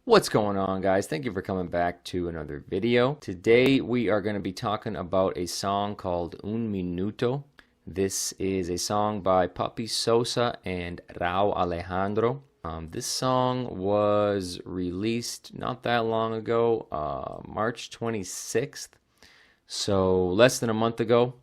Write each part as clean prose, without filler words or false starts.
What's going on, guys? Thank you for coming back to another video. Today we are going to be talking about a song called Un Minuto. This is a song by Papi Sousa and Rauw Alejandro. This song was released not that long ago, March 26th, so less than a month ago,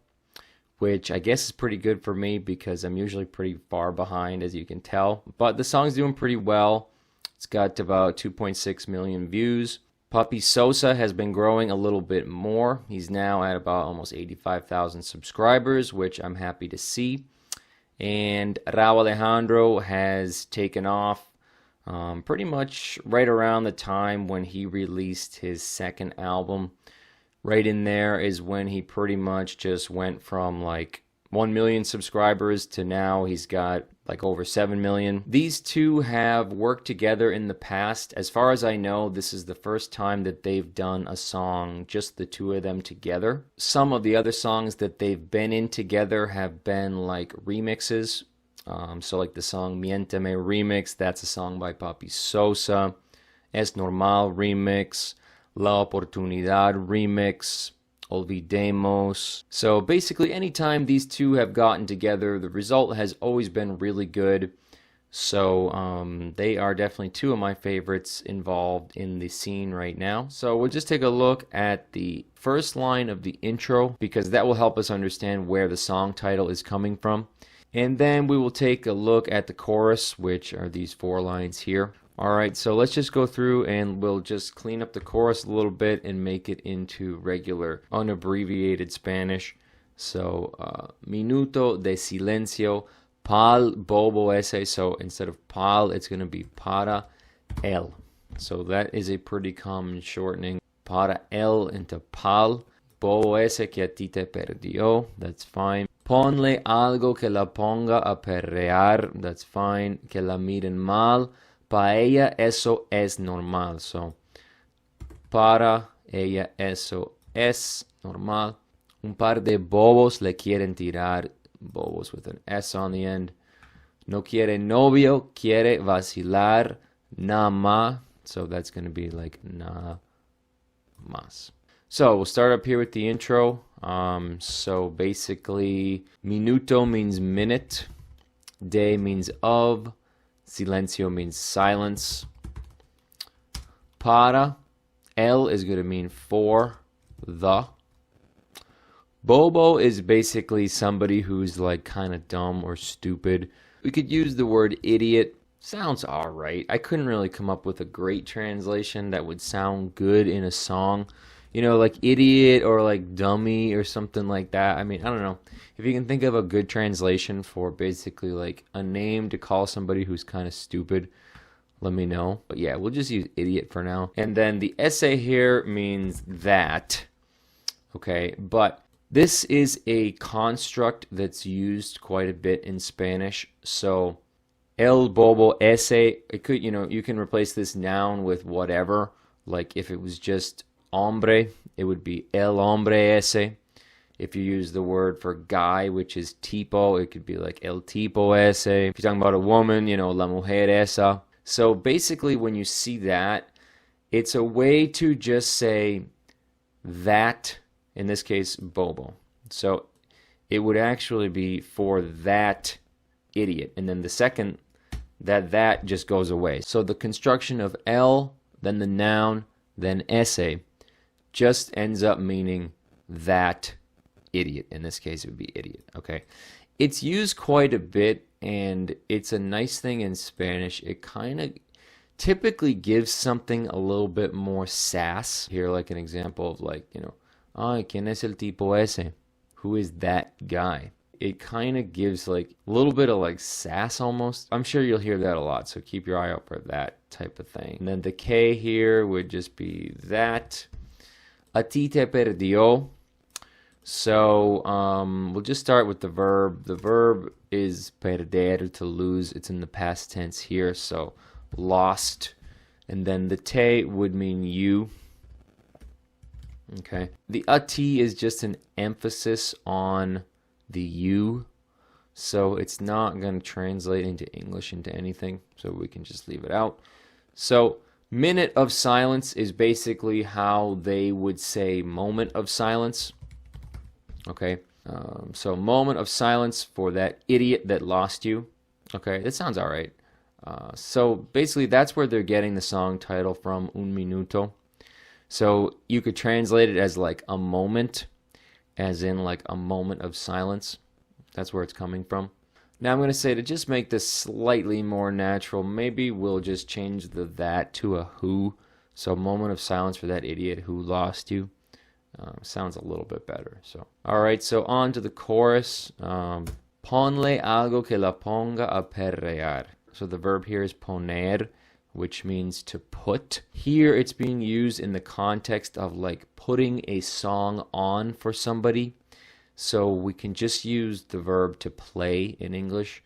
which I guess is pretty good for me because I'm usually pretty far behind, as you can tell. But the song's doing pretty well. It's got about 2.6 million views. Papi Sousa has been growing a little bit more. He's now at about almost 85,000 subscribers, which I'm happy to see. And Rauw Alejandro has taken off pretty much right around the time when he released his second album. Right in there is when he pretty much just went from like 1 million subscribers to now he's got like over 7 million. These two have worked together in the past. As far as I know, this is the first time that they've done a song, just the two of them together. Some of the other songs that they've been in together have been like remixes. So like the song Miénteme remix, that's a song by Papi Sousa. Es Normal remix. La Oportunidad remix. Olvidemos. So basically anytime these two have gotten together, the result has always been really good. So they are definitely two of my favorites involved in the scene right now. So we'll just take a look at the first line of the intro because that will help us understand where the song title is coming from. And then we will take a look at the chorus, which are these 4 lines here. Alright, so let's just go through and we'll just clean up the chorus a little bit and make it into regular, unabbreviated Spanish. So, Minuto de silencio, pal bobo ese. So instead of pal, it's going to be para él. So that is a pretty common shortening. Para él into pal. Bobo ese que a ti te perdió. That's fine. Ponle algo que la ponga a perrear. That's fine. Que la miren mal. Para ella eso es normal. So, para ella eso es normal. Un par de bobos le quieren tirar. Bobos with an S on the end. No quiere novio, quiere vacilar. Nada más. So that's going to be like nada más. So we'll start up here with the intro. So basically, minuto means minute. De means of. Silencio means silence. Para. El is going to mean for. The. Bobo is basically somebody who's like kind of dumb or stupid. We could use the word idiot. Sounds alright. I couldn't really come up with a great translation that would sound good in a song. You know, like idiot or like dummy or something like that. I mean, I don't know. If you can think of a good translation for basically like a name to call somebody who's kind of stupid, let me know. But yeah, we'll just use idiot for now. And then the essay here means that. Okay, but this is a construct that's used quite a bit in Spanish. So, el bobo ese, it could, you know, you can replace this noun with whatever. Like if it was just hombre, it would be el hombre ese. If you use the word for guy, which is tipo, it could be like el tipo ese. If you're talking about a woman, you know, la mujer esa. So basically when you see that, it's a way to just say that, in this case, bobo. So it would actually be for that idiot. And then the second, that just goes away. So the construction of el, then the noun, then ese, just ends up meaning that idiot. In this case, it would be idiot. Okay. It's used quite a bit, and it's a nice thing in Spanish. It kind of typically gives something a little bit more sass. Here, like an example of like, you know, ay, ¿quién es el tipo ese? Who is that guy? It kind of gives like a little bit of like sass almost. I'm sure you'll hear that a lot, so keep your eye out for that type of thing. And then the K here would just be that. A ti te perdió. So we'll just start with the verb. The verb is perder, to lose. It's in the past tense here, so lost. And then the te would mean you. Okay. The a ti is just an emphasis on the you. So it's not going to translate into English into anything. So we can just leave it out. So Minute of silence is basically how they would say moment of silence. Okay, so moment of silence for that idiot that lost you. Okay, that sounds all right. So basically that's where they're getting the song title from, Un Minuto. So you could translate it as like a moment, as in like a moment of silence. That's where it's coming from. Now I'm going to say, to just make this slightly more natural, maybe we'll just change the that to a who. So moment of silence for that idiot who lost you. Sounds a little bit better. So, all right, so on to the chorus. Ponle algo que la ponga a perrear. So the verb here is poner, which means to put. Here it's being used in the context of like putting a song on for somebody. So we can just use the verb to play in English.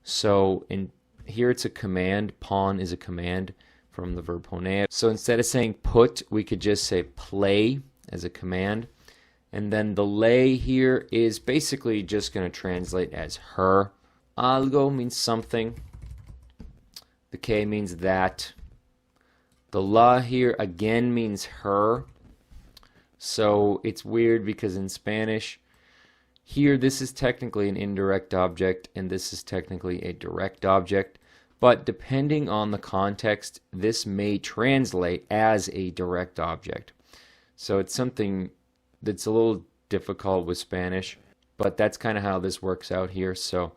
So in here it's a command. Pon is a command from the verb poner. So instead of saying put, we could just say play as a command. And then the lay here is basically just going to translate as her. Algo means something. The K means that. The la here again means her. So it's weird because in Spanish, here this is technically an indirect object and this is technically a direct object. But depending on the context, this may translate as a direct object. So it's something that's a little difficult with Spanish, but that's kind of how this works out here. So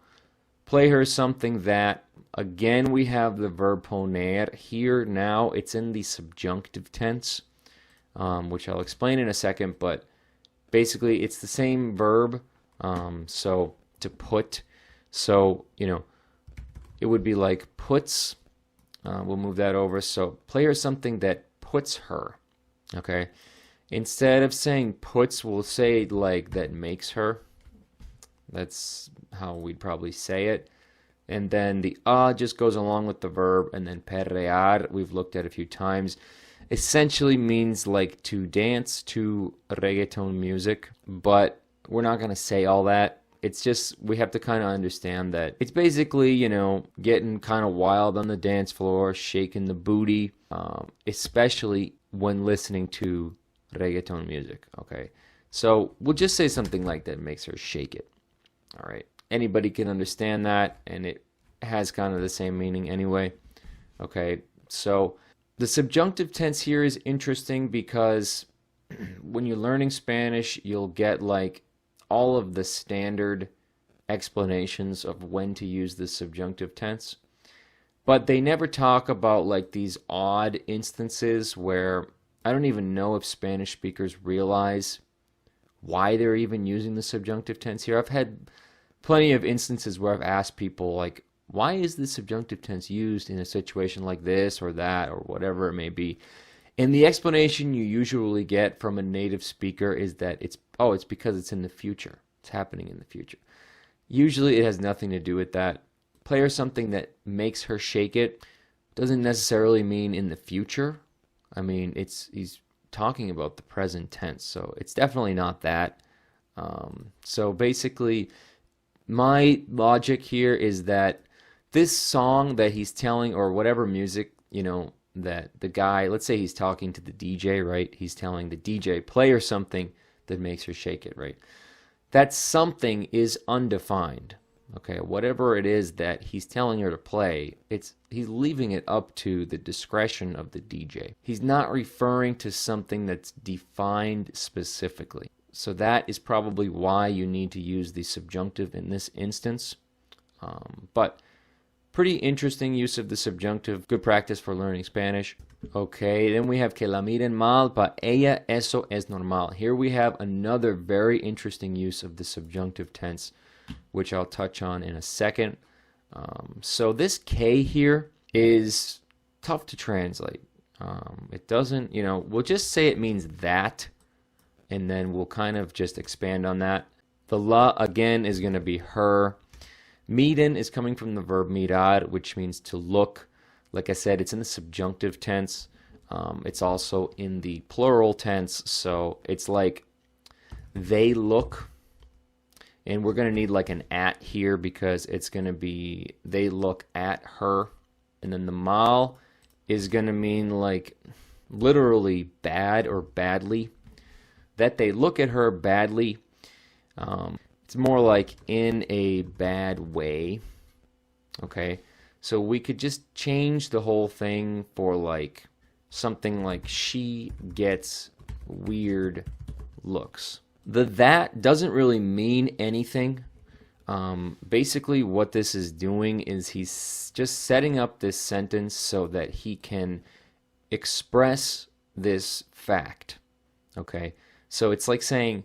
play her something that, again, we have the verb poner. Here now it's in the subjunctive tense, which I'll explain in a second, but basically it's the same verb, so to put. So, you know, it would be like puts. We'll move that over. So play her something that puts her, okay? Instead of saying puts, we'll say like that makes her. That's how we'd probably say it. And then the just goes along with the verb. And then perrear, we've looked at a few times, essentially means like to dance to reggaeton music. But we're not going to say all that. It's just, we have to kind of understand that it's basically, you know, getting kind of wild on the dance floor, shaking the booty, especially when listening to reggaeton music. Okay, so we'll just say something like that makes her shake it. All right, anybody can understand that, and it has kind of the same meaning anyway. Okay, so the subjunctive tense here is interesting because when you're learning Spanish, you'll get like all of the standard explanations of when to use the subjunctive tense, but they never talk about like these odd instances where I don't even know if Spanish speakers realize why they're even using the subjunctive tense here. I've had plenty of instances where I've asked people, like, why is the subjunctive tense used in a situation like this or that or whatever it may be? And the explanation you usually get from a native speaker is that it's because it's in the future. It's happening in the future. Usually it has nothing to do with that. Play her something that makes her shake it doesn't necessarily mean in the future. I mean, he's talking about the present tense, so it's definitely not that. So basically, my logic here is that this song that he's telling, or whatever music, you know, that the guy, let's say he's talking to the DJ, right? He's telling the DJ, play her something that makes her shake it, right? That something is undefined. Okay, whatever it is that he's telling her to play, he's leaving it up to the discretion of the DJ. He's not referring to something that's defined specifically. So that is probably why you need to use the subjunctive in this instance. But pretty interesting use of the subjunctive. Good practice for learning Spanish. Okay, then we have que la miren mal, pa ella eso es normal. Here we have another very interesting use of the subjunctive tense, which I'll touch on in a second. So this K here is tough to translate. It doesn't, you know, we'll just say it means that, and then we'll kind of just expand on that. The la, again, is going to be her. Miren is coming from the verb mirar, which means to look. Like I said, it's in the subjunctive tense. It's also in the plural tense, so it's like they look. And we're going to need like an at here because it's going to be they look at her. And then the mal is going to mean like literally bad or badly. That they look at her badly. It's more like in a bad way. Okay, so we could just change the whole thing for like something like she gets weird looks. The that doesn't really mean anything. Basically what this is doing is he's just setting up this sentence so that he can express this fact. Okay, so it's like saying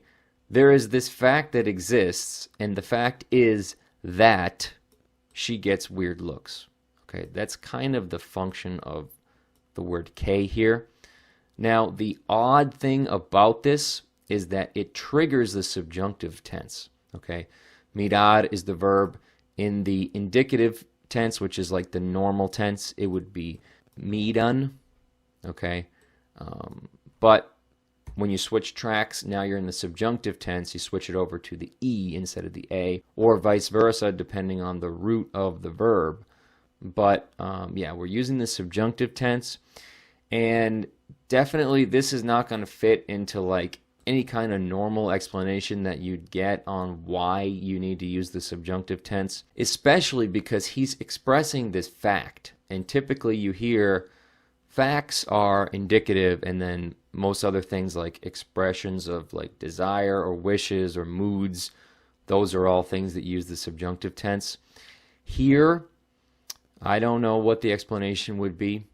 there is this fact that exists, and the fact is that she gets weird looks. Okay, that's kind of the function of the word que here. Now, the odd thing about this is that it triggers the subjunctive tense. Okay, mirar is the verb. In the indicative tense, which is like the normal tense, it would be miran. Okay, but when you switch tracks, now you're in the subjunctive tense, you switch it over to the E instead of the A, or vice versa, depending on the root of the verb. But yeah, we're using the subjunctive tense, and definitely this is not going to fit into like any kind of normal explanation that you'd get on why you need to use the subjunctive tense, especially because he's expressing this fact. And typically you hear facts are indicative, and then most other things like expressions of like desire or wishes or moods, those are all things that use the subjunctive tense. Here, I don't know what the explanation would be.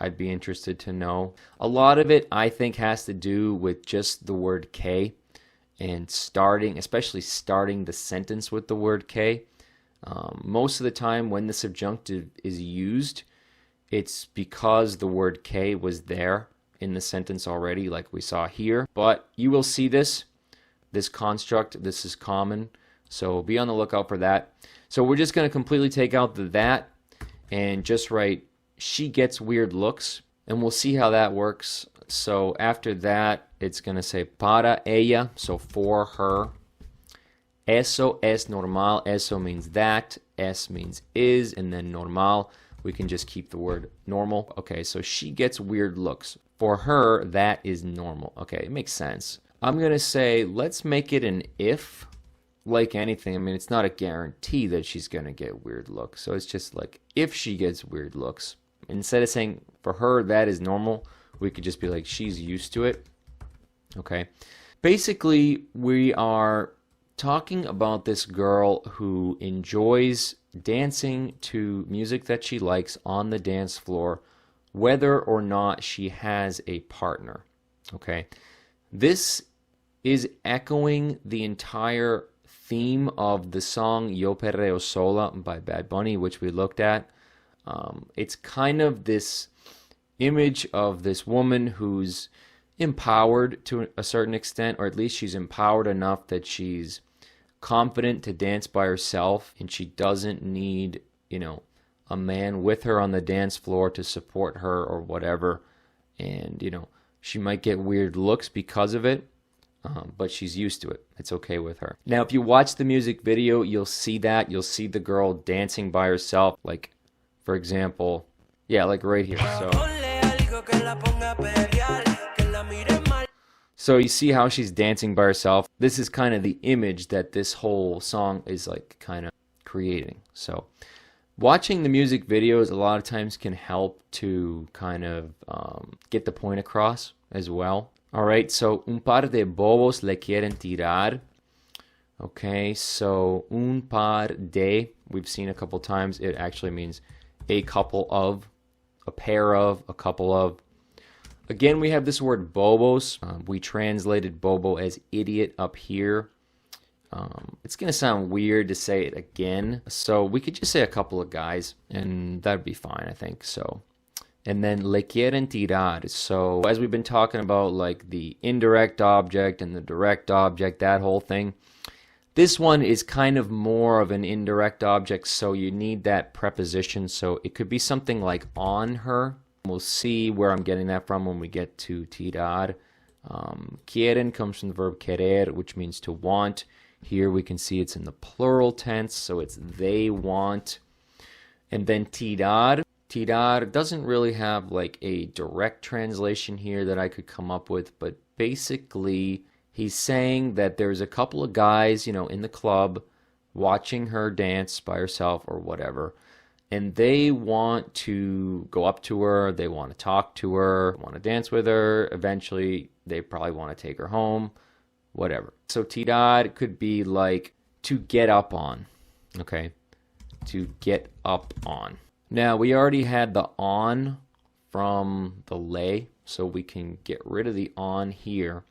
I'd be interested to know. A lot of it, I think, has to do with just the word que and starting, especially starting the sentence with the word que. Most of the time when the subjunctive is used, it's because the word que was there in the sentence already, like we saw here. But you will see this construct. This is common, so be on the lookout for that. So we're just going to completely take out the that and just write she gets weird looks, and we'll see how that works. So after that, it's going to say para ella, so for her. Eso es normal. Eso means that. Es means is, and then normal, we can just keep the word normal. Okay, so she gets weird looks. For her, that is normal. Okay, it makes sense. I'm going to say, let's make it an if. Like anything, I mean, it's not a guarantee that she's going to get weird looks. So it's just like, if she gets weird looks. Instead of saying, for her, that is normal, we could just be like, she's used to it. Okay. Basically, we are talking about this girl who enjoys dancing to music that she likes on the dance floor, whether or not she has a partner. Okay. This is echoing the entire theme of the song Yo Perreo Sola by Bad Bunny, which we looked at. It's kind of this image of this woman who's empowered to a certain extent, or at least she's empowered enough that she's confident to dance by herself, and she doesn't need, a man with her on the dance floor to support her or whatever. And, she might get weird looks because of it, but she's used to it. It's okay with her. Now, if you watch the music video, you'll see that. You'll see the girl dancing by herself, like, for example, yeah, like right here. So you see how she's dancing by herself. This is kind of the image that this whole song is like kind of creating. So watching the music videos a lot of times can help to kind of get the point across as well. All right, so un par de bobos le quieren tirar. Okay, so un par de, we've seen a couple times. It actually means a couple of, a pair of, a couple of. Again, we have this word bobos. We translated bobo as idiot up here. It's going to sound weird to say it again. So we could just say a couple of guys, and that'd be fine, I think. So, and then le quieren tirar. So as we've been talking about, like the indirect object and the direct object, that whole thing. This one is kind of more of an indirect object, so you need that preposition. So it could be something like on her. We'll see where I'm getting that from when we get to tirar. Quieren comes from the verb querer, which means to want. Here we can see it's in the plural tense, so it's they want. And then tirar Tirar doesn't really have like a direct translation here that I could come up with, but basically he's saying that there's a couple of guys, in the club watching her dance by herself or whatever, and they want to go up to her, they want to talk to her, want to dance with her. Eventually, they probably want to take her home, whatever. So tirar could be like to get up on, okay? To get up on. Now, we already had the on from the lay, so we can get rid of the on here,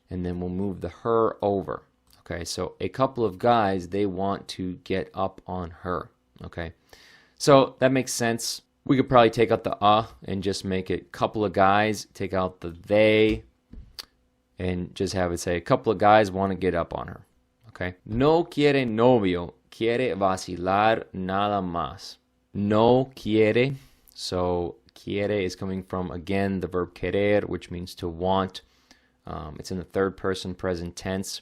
and then we'll move the her over. Okay, so a couple of guys, they want to get up on her. Okay, so that makes sense. We could probably take out the and just make it couple of guys, take out the they, and just have it say a couple of guys want to get up on her. Okay, no quiere novio, quiere vacilar nada más. No quiere, so quiere is coming from, again, the verb querer, which means to want. It's in the third person present tense,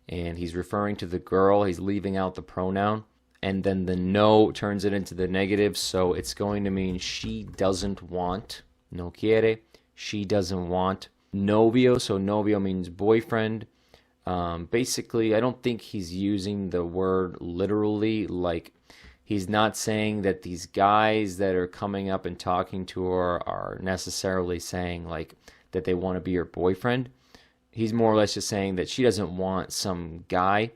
and he's referring to the girl. He's leaving out the pronoun, and then the no turns it into the negative, so it's going to mean she doesn't want. No quiere, she doesn't want. Novio, so novio means boyfriend. Basically, I don't think he's using the word literally, like he's not saying that these guys that are coming up and talking to her are necessarily saying like that they want to be her boyfriend. He's more or less just saying that she doesn't want some guy.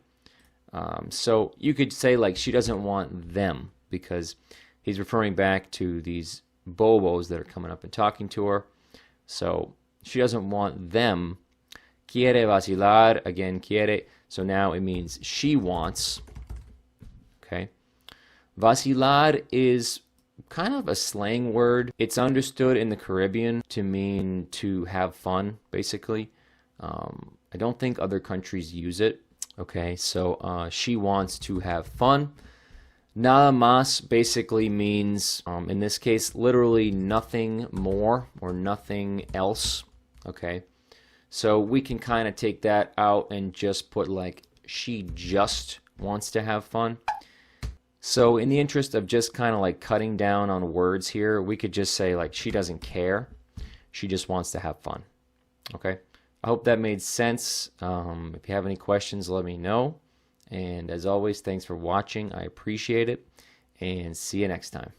So you could say like she doesn't want them, because he's referring back to these bobos that are coming up and talking to her. So she doesn't want them. Quiere vacilar, again, quiere. So now it means she wants. Okay. Vacilar is kind of a slang word. It's understood in the Caribbean to mean to have fun, basically. I don't think other countries use it. Okay, so she wants to have fun. Nada más basically means, in this case, literally nothing more or nothing else. Okay, so we can kind of take that out and just put like she just wants to have fun. So in the interest of just kind of like cutting down on words here, we could just say like she doesn't care. She just wants to have fun. Okay. I hope that made sense. If you have any questions, let me know. And as always, thanks for watching. I appreciate it. And see you next time.